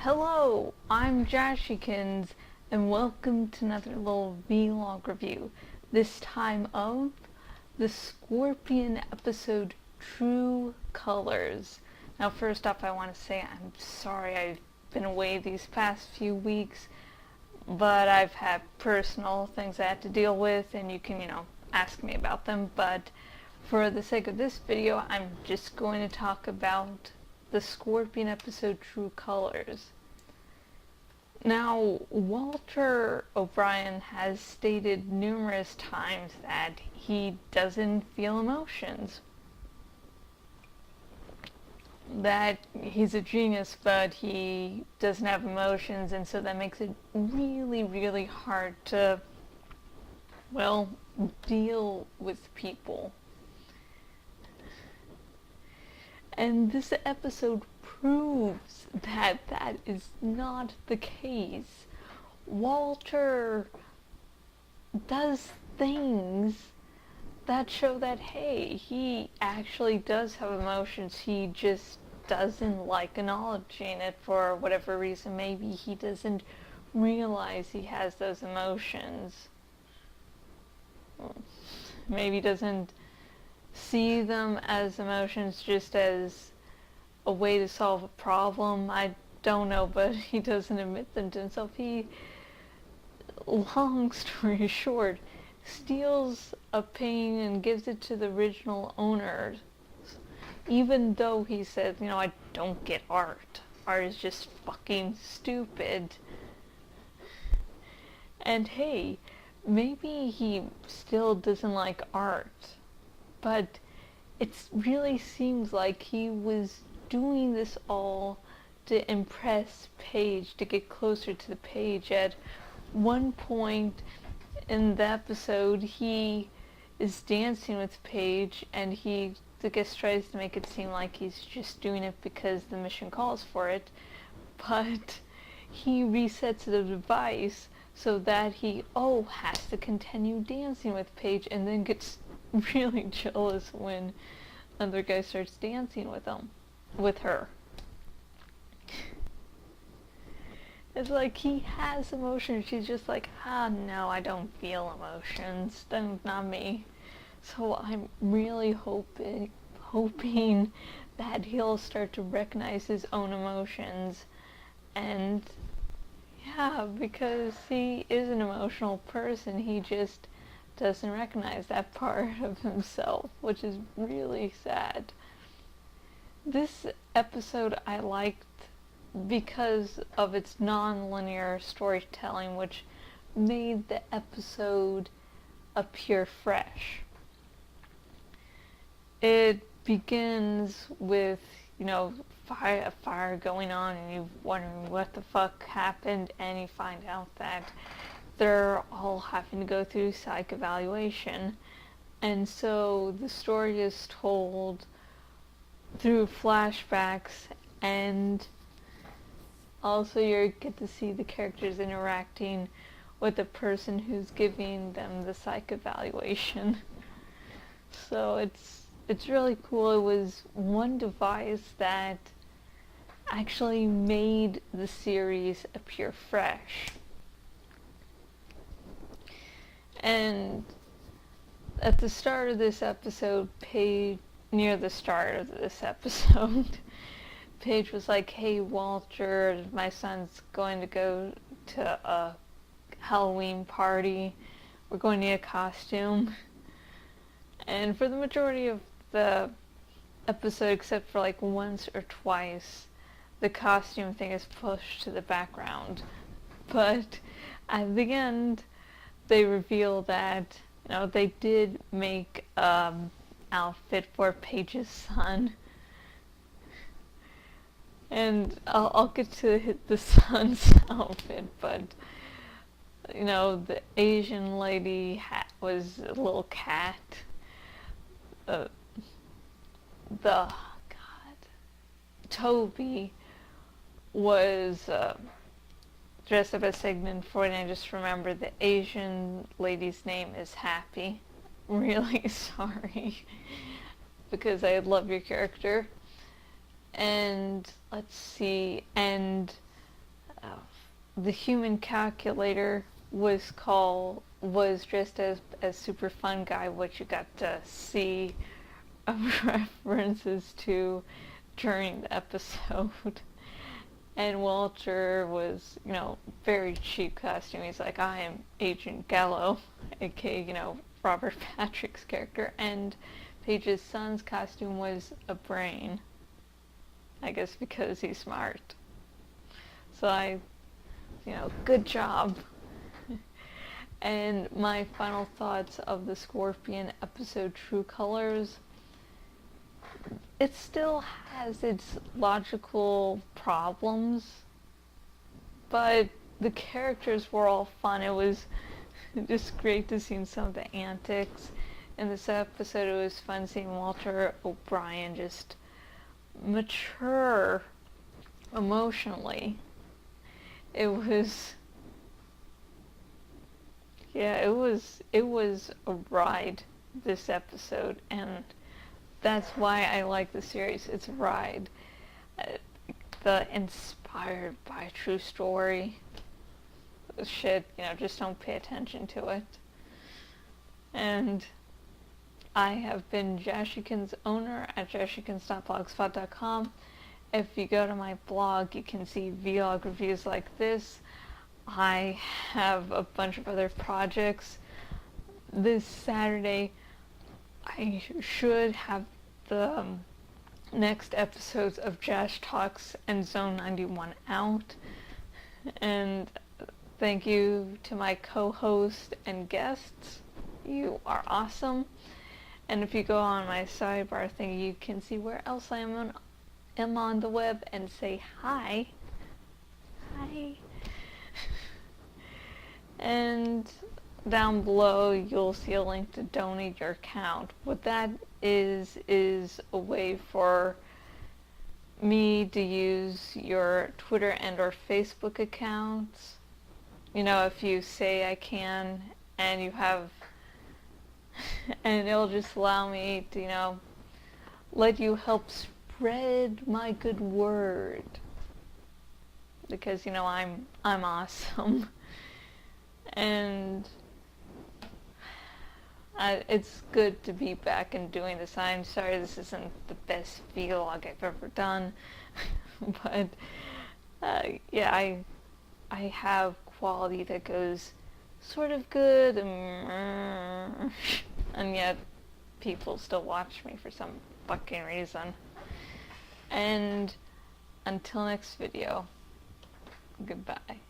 Hello, I'm Jashikins, and welcome to another little vlog review. This time of the Scorpion episode True Colors. Now first off, I want to say I'm sorry I've been away these past few weeks, but I've had personal things I had to deal with, and you can, ask me about them. But for the sake of this video, I'm just going to talk about the Scorpion episode True Colors. Now, Walter O'Brien has stated numerous times that he doesn't feel emotions. That he's a genius, but he doesn't have emotions, and so that makes it really, really hard to, deal with people. And this episode proves that that is not the case. Walter does things that show that, hey, he actually does have emotions. He just doesn't like acknowledging it for whatever reason. Maybe he doesn't realize he has those emotions. Maybe he doesn't see them as emotions, just as a way to solve a problem. I don't know, but he doesn't admit them to himself. He, long story short, steals a painting and gives it to the original owner, even though he says, I don't get art. Art is just fucking stupid. And hey, maybe he still doesn't like art, but it really seems like he was doing this all to impress Paige, to get closer to the Paige. At one point in the episode, he is dancing with Paige, and he, I guess, tries to make it seem like he's just doing it because the mission calls for it, but he resets the device so that he, has to continue dancing with Paige, and then gets really jealous when another guy starts dancing with her. It's like he has emotions. She's just like, no, I don't feel emotions. Not me. So I'm really hoping that he'll start to recognize his own emotions. And yeah, because he is an emotional person, he just doesn't recognize that part of himself, which is really sad. This episode I liked because of its non-linear storytelling, which made the episode appear fresh. It begins with, a fire going on, and you're wondering what the fuck happened, and you find out that they're all having to go through psych evaluation. And so the story is told through flashbacks, and also you get to see the characters interacting with the person who's giving them the psych evaluation. So it's really cool. It was one device that actually made the series appear fresh. And at the start of this episode, near the start of this episode, Paige was like, hey Walter, my son's going to go to a Halloween party. We're going to need a costume. And for the majority of the episode, except for like once or twice, the costume thing is pushed to the background. But at the end, they reveal that, they did make outfit for Paige's son. And I'll get to the son's outfit, but the Asian lady was a little cat. Toby was dressed up as Sigmund Freud, and I just remember the Asian lady's name is Happy. Really sorry, because I love your character. And let's see, and the human calculator was just as super fun guy, which you got to see references to during the episode. And Walter was, very cheap costume. He's like, I am Agent Gallo, aka, Robert Patrick's character. And Paige's son's costume was a brain. I guess because he's smart. So good job. And my final thoughts of the Scorpion episode, True Colors. It still has its logical problems, but the characters were all fun. It was just great to see some of the antics in this episode. It was fun seeing Walter O'Brien just mature emotionally. It was a ride, this episode, and that's why I like the series. It's a ride. The inspired by a true story shit, just don't pay attention to it. And I have been Jashikin's owner at jashikins.blogspot.com. If you go to my blog, you can see vlog reviews like this. I have a bunch of other projects. This Saturday, I should have the next episodes of Jash Talks and Zone 91 out. And thank you to my co-host and guests. You are awesome. And if you go on my sidebar thing, you can see where else I am on the web and say hi. Hi. And down below you'll see a link to donate your account. What that is a way for me to use your Twitter and or Facebook accounts. If you say I can, and you have and it'll just allow me to, let you help spread my good word. Because, I'm awesome. And it's good to be back and doing this. I'm sorry this isn't the best vlog I've ever done. But, I have quality that goes sort of good, and yet people still watch me for some fucking reason. And until next video, goodbye.